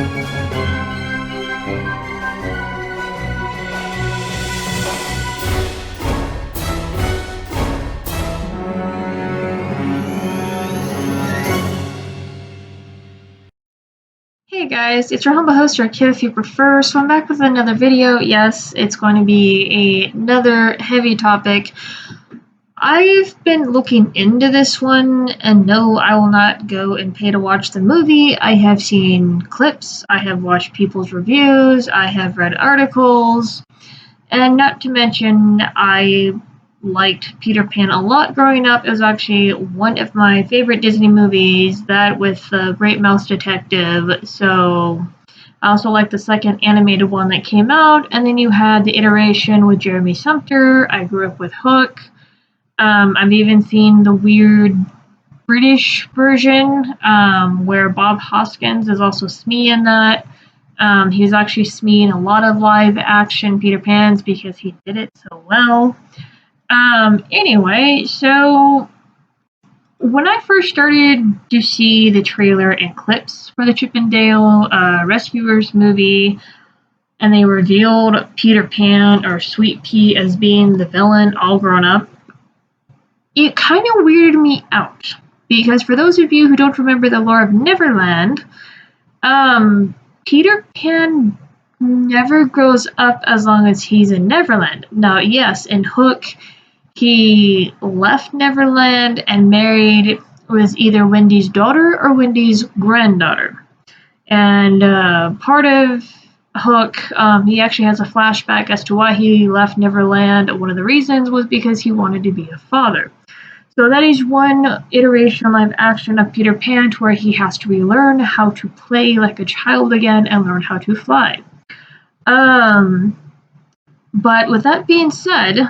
Hey guys, it's your humble host, or Kid if you prefer. So I'm back with another video. Yes, it's going to be another heavy topic. I've been looking into this one, and no, I will not go and pay to watch the movie. I have seen clips, I have watched people's reviews, I have read articles, and not to mention, I liked Peter Pan a lot growing up. It was actually one of my favorite Disney movies, that with the Great Mouse Detective. So I also liked the second animated one that came out, and then you had the iteration with Jeremy Sumpter. I grew up with Hook. I've even seen the weird British version where Bob Hoskins is also Smee in that. He was actually Smee in a lot of live action Peter Pans because he did it so well. Anyway, so when I first started to see the trailer and clips for the Chippendale Rescuers movie, and they revealed Peter Pan or Sweet Pea as being the villain all grown up, it kind of weirded me out. Because for those of you who don't remember the lore of Neverland, Peter Pan never grows up as long as he's in Neverland. Now, yes, in Hook, he left Neverland and married, was either Wendy's daughter or Wendy's granddaughter. And part of Hook, he actually has a flashback as to why he left Neverland. One of the reasons was because he wanted to be a father. So that is one iteration of live action of Peter Pan, to where he has to relearn how to play like a child again and learn how to fly. But with that being said,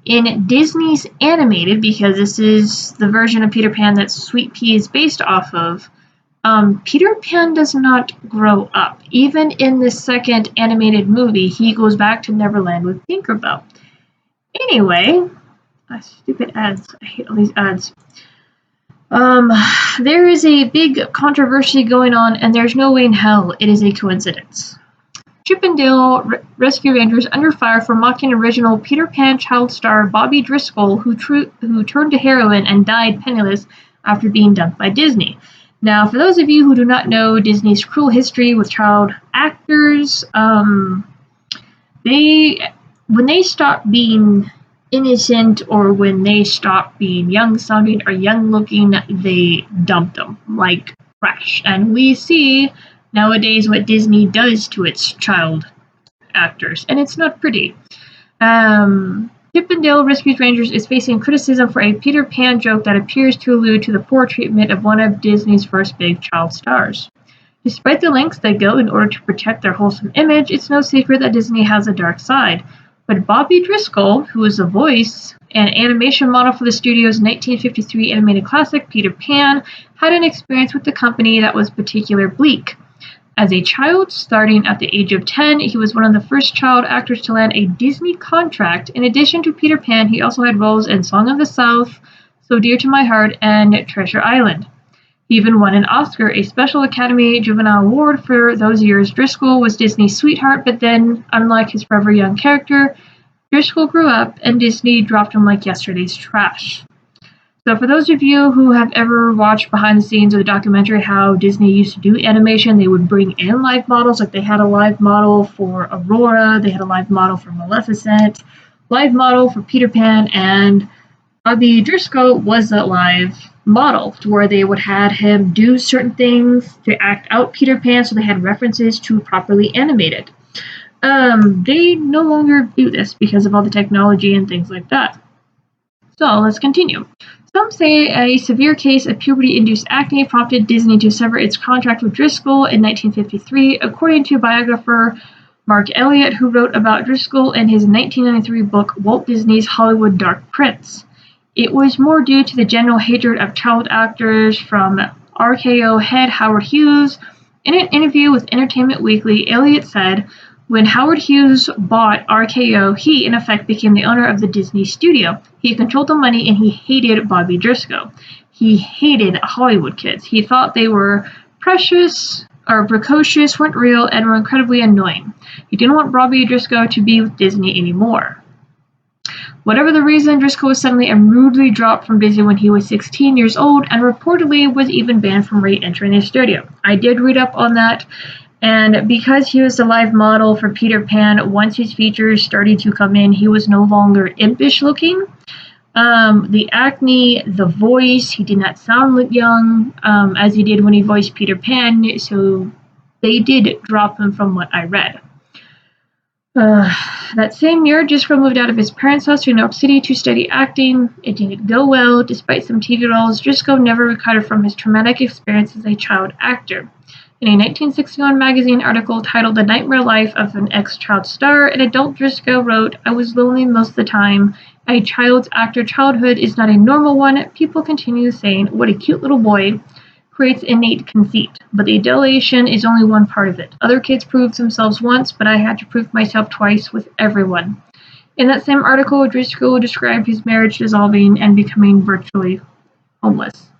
in Disney's animated, because this is the version of Peter Pan that Sweet Pea is based off of, Peter Pan does not grow up. Even in this second animated movie, he goes back to Neverland with Tinkerbell. Anyway, stupid ads. I hate all these ads. There is a big controversy going on, and there's no way in hell it is a coincidence. Chippendale Rescue Rangers under fire for mocking original Peter Pan child star Bobby Driscoll, who turned to heroin and died penniless after being dumped by Disney. Now, for those of you who do not know Disney's cruel history with child actors, when they stop being innocent, or when they stop being young sounding or young looking, they dump them like trash. And we see nowadays what Disney does to its child actors, and it's not pretty. Chippendale Rescue Rangers is facing criticism for a Peter Pan joke that appears to allude to the poor treatment of one of Disney's first big child stars. Despite the lengths they go in order to protect their wholesome image, it's no secret that Disney has a dark side. But Bobby Driscoll, who is the voice and animation model for the studio's 1953 animated classic Peter Pan, had an experience with the company that was particularly bleak. As a child, starting at the age of 10, he was one of the first child actors to land a Disney contract. In addition to Peter Pan, he also had roles in Song of the South, So Dear to My Heart, and Treasure Island. He even won an Oscar, a Special Academy Juvenile Award for those years. Driscoll was Disney's sweetheart, but then, unlike his forever young character, Driscoll grew up and Disney dropped him like yesterday's trash. So for those of you who have ever watched behind the scenes of the documentary how Disney used to do animation, they would bring in live models. Like they had a live model for Aurora, they had a live model for Maleficent, live model for Peter Pan, and Bobby Driscoll was that live model, to where they would have him do certain things to act out Peter Pan, so they had references to properly animate it. They no longer do this because of all the technology and things like that. So let's continue. Some say a severe case of puberty-induced acne prompted Disney to sever its contract with Driscoll in 1953, according to biographer Mark Elliott, who wrote about Driscoll in his 1993 book Walt Disney's Hollywood Dark Prince. It was more due to the general hatred of child actors from RKO head Howard Hughes. In an interview with Entertainment Weekly, Elliott said, "When Howard Hughes bought RKO, he, in effect, became the owner of the Disney studio. He controlled the money, and he hated Bobby Driscoll. He hated Hollywood kids. He thought they were precious, are precocious, weren't real, and were incredibly annoying. He didn't want Bobby Driscoll to be with Disney anymore. Whatever the reason, Driscoll was suddenly and rudely dropped from Disney when he was 16 years old and reportedly was even banned from re-entering the studio. I did read up on that, and because he was the live model for Peter Pan, once his features started to come in, he was no longer impish looking. The acne, the voice, he did not sound young as he did when he voiced Peter Pan, so they did drop him from what I read. That same year, Driscoll moved out of his parents' house to New York City to study acting. It didn't go well. Despite some TV roles, Driscoll never recovered from his traumatic experience as a child actor. In a 1961 magazine article titled The Nightmare Life of an Ex-Child Star, an adult Driscoll wrote, "I was lonely most of the time. A child's actor childhood is not a normal one. People continue saying, 'What a cute little boy,' creates innate conceit, but the adulation is only one part of it. Other kids proved themselves once, but I had to prove myself twice with everyone." In that same article, Driscoll described his marriage dissolving and becoming virtually homeless.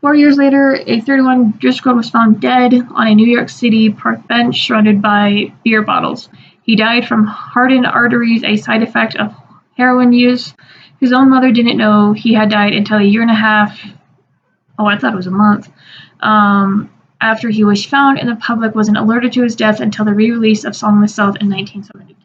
4 years later, a 31 Driscoll was found dead on a New York City park bench surrounded by beer bottles. He died from hardened arteries, a side effect of heroin use. His own mother didn't know he had died until a year and a half. Oh, I thought it was a month. After he was found, and the public wasn't alerted to his death until the re-release of Song of the South in 1972.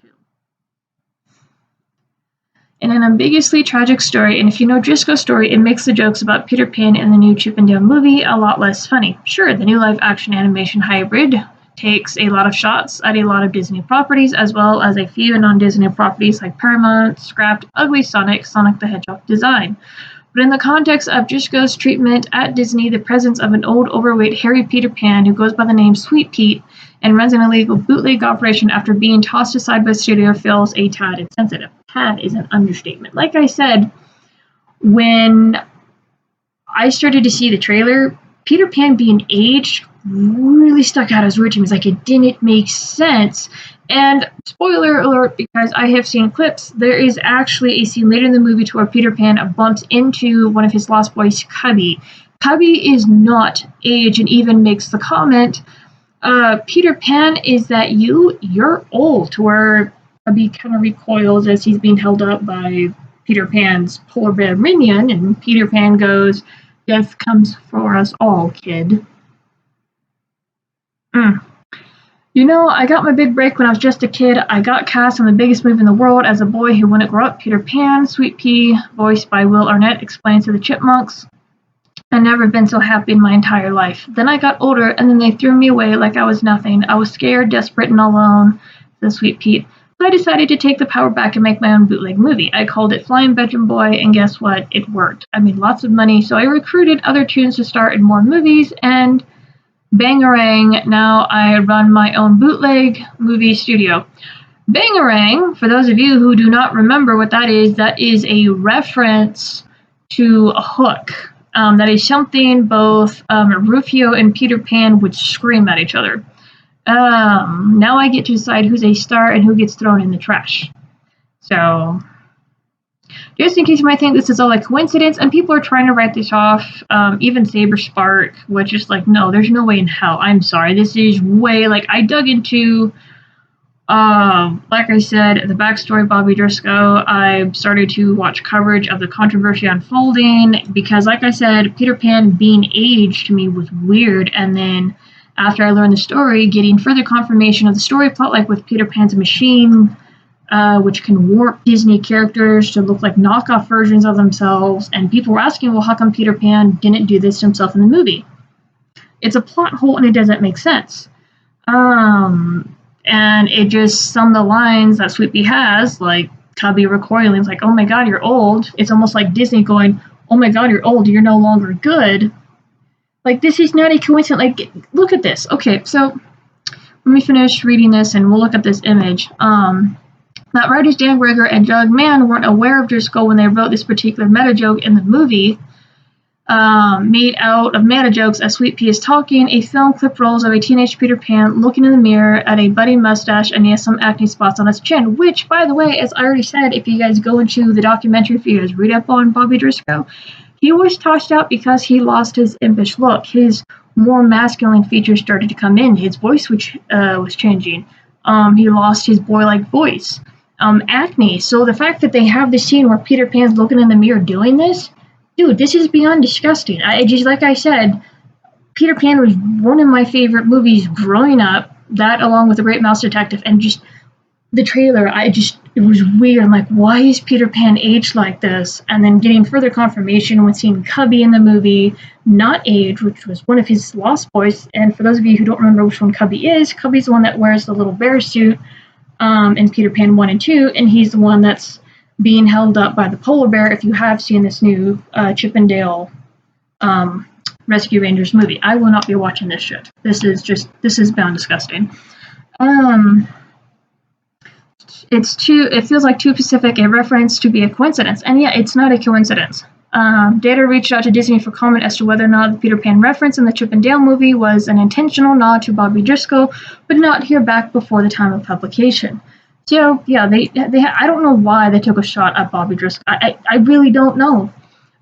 In an ambiguously tragic story, and if you know Driscoll's story, it makes the jokes about Peter Pan in the new Chip and Dale movie a lot less funny. Sure, the new live-action animation hybrid takes a lot of shots at a lot of Disney properties, as well as a few non-Disney properties like Paramount scrapped ugly Sonic the Hedgehog design. But in the context of Driscoll's treatment at Disney, the presence of an old, overweight, hairy Peter Pan who goes by the name Sweet Pete and runs an illegal bootleg operation after being tossed aside by the studio feels a tad insensitive. Tad is an understatement. Like I said, when I started to see the trailer, Peter Pan being aged really stuck out as weird to me. It's like it didn't make sense. And spoiler alert, because I have seen clips, there is actually a scene later in the movie to where Peter Pan bumps into one of his lost boys, Cubby. Cubby is not aged and even makes the comment, Peter Pan, is that you're old, to where Cubby kind of recoils as he's being held up by Peter Pan's polar bear minion, and Peter Pan goes, "Death comes for us all, kid." You know, I got my big break when I was just a kid. I got cast in the biggest movie in the world as a boy who wouldn't grow up. Peter Pan, Sweet Pea, voiced by Will Arnett, explains to the Chipmunks. "I've never been so happy in my entire life. Then I got older, and then they threw me away like I was nothing. I was scared, desperate, and alone," says Sweet Pete. "So I decided to take the power back and make my own bootleg movie. I called it Flying Bedroom Boy, and guess what? It worked. I made lots of money, so I recruited other tunes to star in more movies, and bangarang, now I run my own bootleg movie studio." Bangarang, for those of you who do not remember what that is a reference to a hook. That is something both Rufio and Peter Pan would scream at each other. Now I get to decide who's a star and who gets thrown in the trash. So, just in case you might think this is all a coincidence, and people are trying to write this off, even Saber Spark, which is like, no, there's no way in hell. I'm sorry. This is way, like, I dug into, like I said, the backstory of Bobby Driscoll. I started to watch coverage of the controversy unfolding, because, like I said, Peter Pan being aged to me was weird, and then after I learned the story, getting further confirmation of the story plot, like with Peter Pan's machine, which can warp Disney characters to look like knockoff versions of themselves, and people were asking, well, how come Peter Pan didn't do this to himself in the movie? It's a plot hole, and it doesn't make sense. And it just, some of the lines that Sweet Pea has, like Cubby recoiling, it's like, "Oh my god, you're old." It's almost like Disney going, "Oh my god, you're old, you're no longer good." Like, this is not a coincidence. Like, look at this. Okay, so let me finish reading this, and we'll look at this image. That writers Dan Greger and Doug Mann weren't aware of Driscoll when they wrote this particular meta joke in the movie. Made out of meta jokes as Sweet Pea is talking, a film clip rolls of a teenage Peter Pan looking in the mirror at a budding mustache, and he has some acne spots on his chin, which, by the way, as I already said, if you guys go into the documentary, if you guys read up on Bobby Driscoll, he was tossed out because he lost his impish look. His more masculine features started to come in. His voice was changing. He lost his boy-like voice. Acne. So the fact that they have this scene where Peter Pan's looking in the mirror doing this, dude, this is beyond disgusting. I just, like I said, Peter Pan was one of my favorite movies growing up. That, along with The Great Mouse Detective, and just the trailer, it was weird. I'm like, why is Peter Pan aged like this? And then getting further confirmation with seeing Cubby in the movie, not age, which was one of his lost boys. And for those of you who don't remember which one Cubby is, Cubby's the one that wears the little bear suit in Peter Pan 1 and 2, and he's the one that's being held up by the polar bear if you have seen this new Chip and Dale Rescue Rangers movie. I will not be watching this shit. This is beyond disgusting. It feels like too specific a reference to be a coincidence, and yeah, it's not a coincidence. Data reached out to Disney for comment as to whether or not the Peter Pan reference in the Chip and Dale movie was an intentional nod to Bobby Driscoll, but not hear back before the time of publication. So yeah, they I don't know why they took a shot at Bobby Driscoll. I really don't know.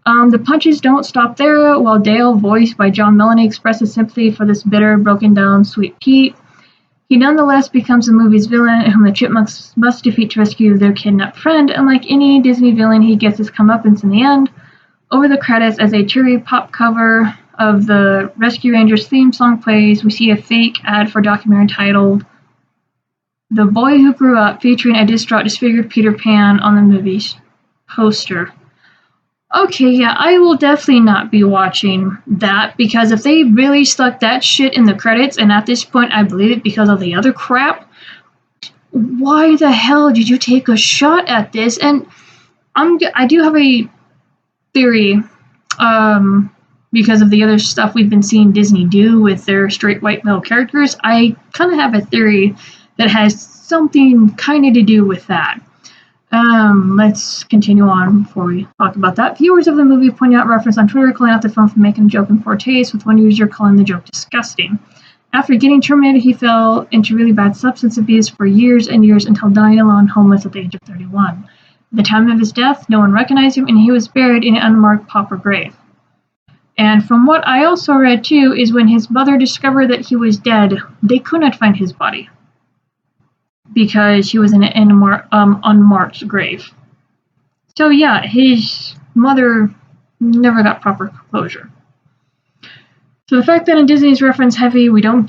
The punches don't stop there. While Dale, voiced by John Mulaney, expresses sympathy for this bitter, broken down, sweet Pete, he nonetheless becomes the movie's villain, whom the Chipmunks must defeat to rescue their kidnapped friend, and like any Disney villain, he gets his comeuppance in the end. Over the credits, as a cheery pop cover of the Rescue Rangers theme song plays, we see a fake ad for a documentary titled The Boy Who Grew Up, featuring a distraught, disfigured Peter Pan on the movie's poster. Okay, yeah, I will definitely not be watching that, because if they really stuck that shit in the credits, and at this point I believe it because of the other crap, why the hell did you take a shot at this? And I do have a theory, because of the other stuff we've been seeing Disney do with their straight white male characters. I kind of have a theory that has something kind of to do with that. Let's continue on before we talk about that. Viewers of the movie pointed out reference on Twitter, calling out the film for making a joke in poor taste, with one user calling the joke disgusting. After getting terminated, he fell into really bad substance abuse for years and years until dying alone, homeless at the age of 31. At the time of his death, no one recognized him, and he was buried in an unmarked pauper grave. And from what I also read too, is when his mother discovered that he was dead, they could not find his body, because he was in an unmarked grave. So yeah, his mother never got proper closure. So the fact that in Disney's reference heavy, we don't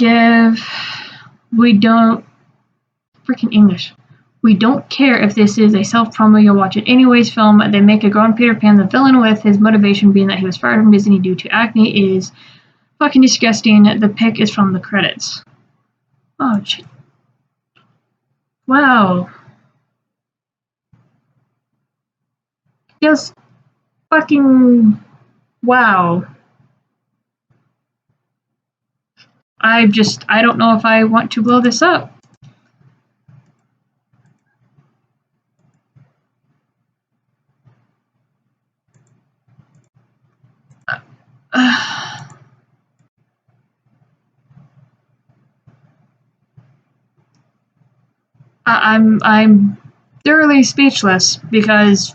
freaking English. We don't care if this is a self-promo, you'll watch it anyways film. They make a grown Peter Pan the villain, with his motivation being that he was fired from Disney due to acne, is fucking disgusting. The pic is from the credits. Oh, shit. Wow. Just fucking wow. I don't know if I want to blow this up. I'm thoroughly speechless, because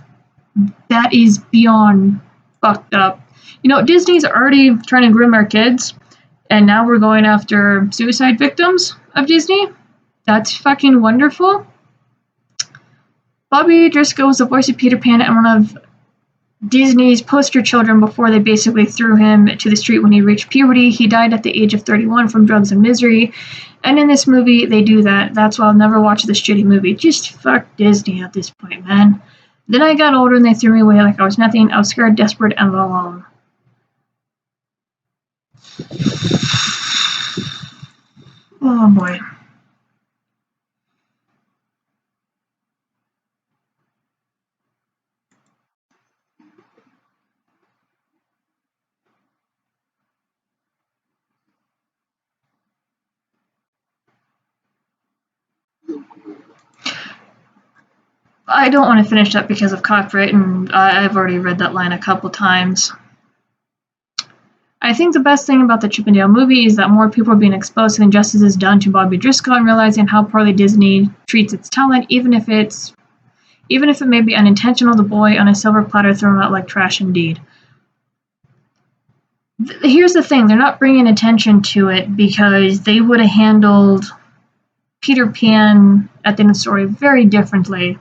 that is beyond fucked up. You know, Disney's already trying to groom our kids, and now we're going after suicide victims of Disney. That's fucking wonderful. Bobby Driscoll was the voice of Peter Pan and one of Disney's poster children before they basically threw him to the street when he reached puberty. He died at the age of 31 from drugs and misery. And in this movie, they do that. That's why I'll never watch this shitty movie. Just fuck Disney at this point, man. Then I got older and they threw me away like I was nothing. I was scared, desperate, and alone. Oh boy. I don't want to finish that because of copyright, and I've already read that line a couple times. I think the best thing about the Chip and Dale movie is that more people are being exposed to the injustices done to Bobby Driscoll and realizing how poorly Disney treats its talent, even if it may be unintentional. The boy on a silver platter thrown out like trash indeed. Here's the thing, they're not bringing attention to it because they would have handled Peter Pan at the end of the story very differently.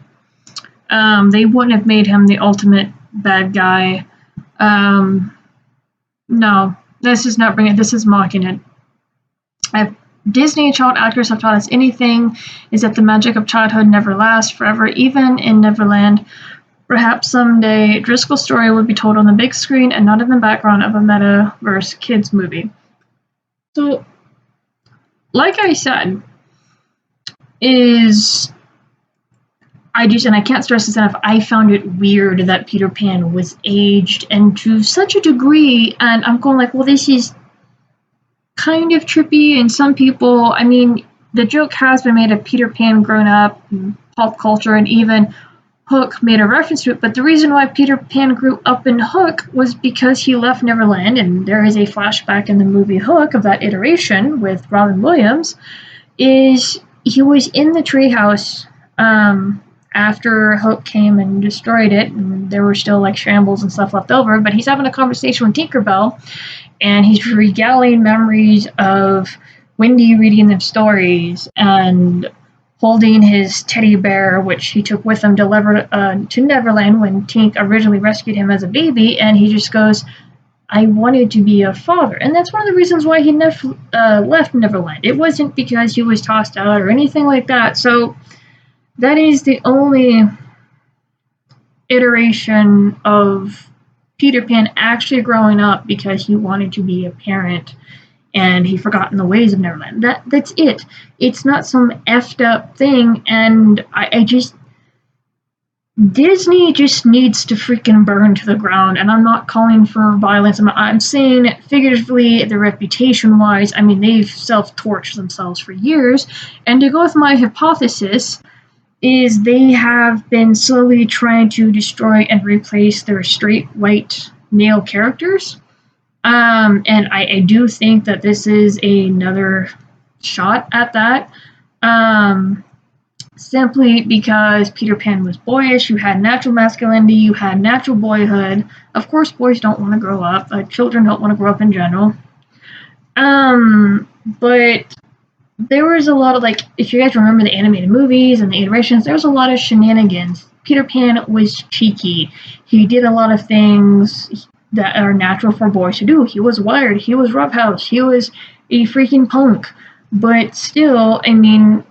They wouldn't have made him the ultimate bad guy. Um, no, this is not bringing it, this is mocking it. If Disney and child actors have taught us anything, is that the magic of childhood never lasts forever, even in Neverland. Perhaps someday Driscoll's story will be told on the big screen and not in the background of a metaverse kids movie. So, like I said, and I can't stress this enough, I found it weird that Peter Pan was aged and to such a degree, and I'm going like, well, this is kind of trippy, and some people, I mean, the joke has been made of Peter Pan grown up, in pop culture, and even Hook made a reference to it, but the reason why Peter Pan grew up in Hook was because he left Neverland, and there is a flashback in the movie Hook of that iteration with Robin Williams, is he was in the treehouse after Hook came and destroyed it, and there were still like shambles and stuff left over, but he's having a conversation with Tinkerbell, and he's regaling memories of Wendy reading them stories and holding his teddy bear, which he took with him to Neverland when Tink originally rescued him as a baby, and he just goes, I wanted to be a father. And that's one of the reasons why he left Neverland. It wasn't because he was tossed out or anything like that. So that is the only iteration of Peter Pan actually growing up because he wanted to be a parent and he forgotten the ways of Neverland. That's it. It's not some effed up thing, and I just Disney just needs to freaking burn to the ground, and I'm not calling for violence. I'm saying figuratively, the reputation wise, I mean, they've self-torched themselves for years, and to go with my hypothesis is they have been slowly trying to destroy and replace their straight white male characters. And I do think that this is another shot at that. Simply because Peter Pan was boyish, you had natural masculinity, you had natural boyhood. Of course, boys don't want to grow up. Children don't want to grow up in general. But there was a lot of, like, if you guys remember the animated movies and the iterations, there was a lot of shenanigans. Peter Pan was cheeky. He did a lot of things that are natural for boys to do. He was wired. He was roughhouse. He was a freaking punk. But still, I mean,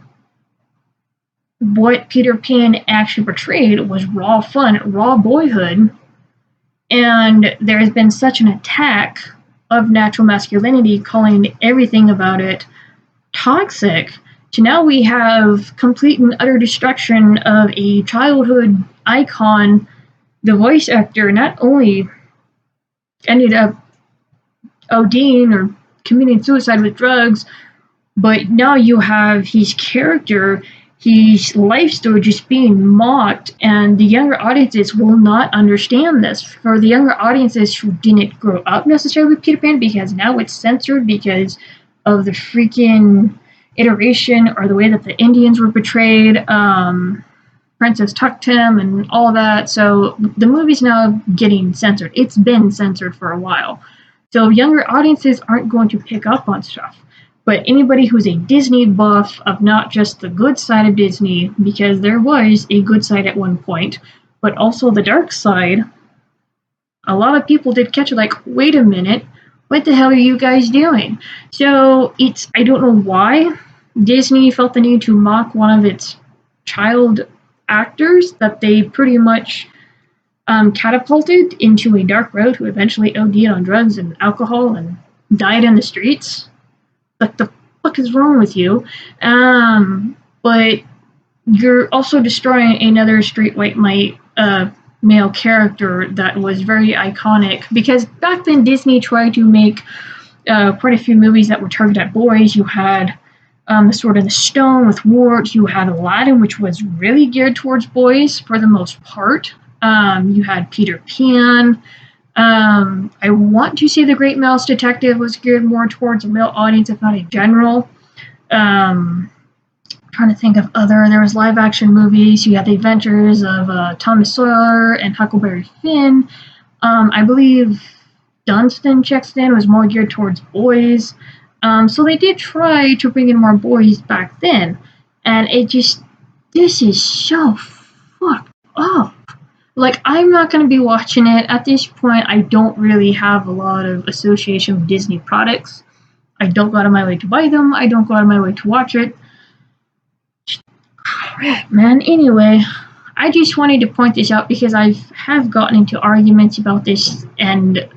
what Peter Pan actually portrayed was raw fun, raw boyhood. And there has been such an attack of natural masculinity, calling everything about it toxic, to now we have complete and utter destruction of a childhood icon. The voice actor not only ended up ODing or committing suicide with drugs, but now you have his character, his life story just being mocked, and the younger audiences will not understand this. For the younger audiences who didn't grow up necessarily with Peter Pan, because now it's censored because of the freaking iteration or the way that the Indians were portrayed, Princess tucked him and all that. So the movie's now getting censored. It's been censored for a while. So younger audiences aren't going to pick up on stuff. But anybody who's a Disney buff of not just the good side of Disney, because there was a good side at one point, but also the dark side, a lot of people did catch it like, wait a minute, what the hell are you guys doing? So I don't know why Disney felt the need to mock one of its child actors that they pretty much catapulted into a dark road, who eventually OD'd on drugs and alcohol and died in the streets. What the fuck is wrong with you? But you're also destroying another straight white male character that was very iconic, because back then Disney tried to make quite a few movies that were targeted at boys. You had the Sword in the Stone with warts. You had Aladdin, which was really geared towards boys for the most part. You had Peter Pan. I want to say The Great Mouse Detective was geared more towards a male audience, if not a general. Trying to think of there was live action movies. You had The Adventures of Thomas Sawyer and Huckleberry Finn. I believe Dunstan checks in was more geared towards boys. So they did try to bring in more boys back then, and this is so fucked up. Like, I'm not going to be watching it. At this point, I don't really have a lot of association with Disney products. I don't go out of my way to buy them. I don't go out of my way to watch it. Crap, man. Anyway, I just wanted to point this out because I have gotten into arguments about this, and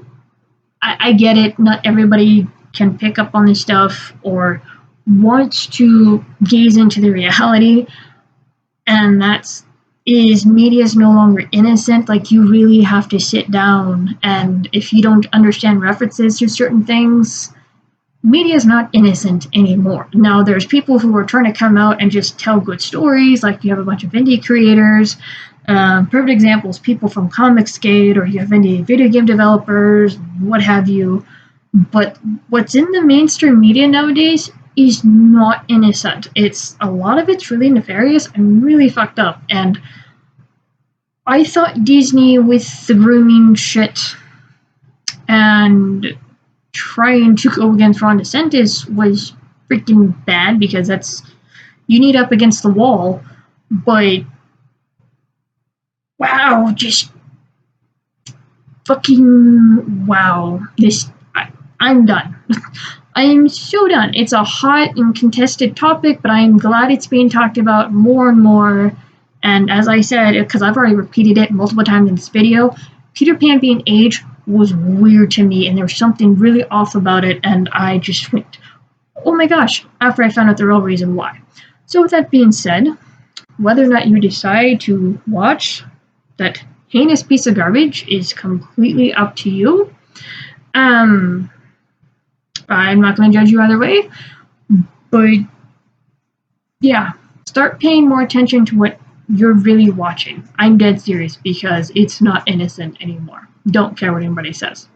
I get it. Not everybody can pick up on this stuff or wants to gaze into the reality, and that's is media is no longer innocent. Like, you really have to sit down, and if you don't understand references to certain things, media is not innocent anymore. Now, there's people who are trying to come out and just tell good stories, like you have a bunch of indie creators. Perfect examples, people from Comicsgate, or you have indie video game developers, what have you. But what's in the mainstream media nowadays is not innocent. It's a lot of it's really nefarious and really fucked up. And I thought Disney, with the grooming shit and trying to go against Ron DeSantis, was freaking bad, because that's, you need up against the wall. But wow, just fucking wow. I'm done. I am so done. It's a hot and contested topic, but I'm glad it's being talked about more and more. And as I said, because I've already repeated it multiple times in this video, Peter Pan being aged was weird to me, and there was something really off about it, and I just went, oh my gosh, after I found out the real reason why. So with that being said, whether or not you decide to watch that heinous piece of garbage is completely up to you. I'm not going to judge you either way, but yeah, start paying more attention to what you're really watching. I'm dead serious, because it's not innocent anymore. Don't care what anybody says.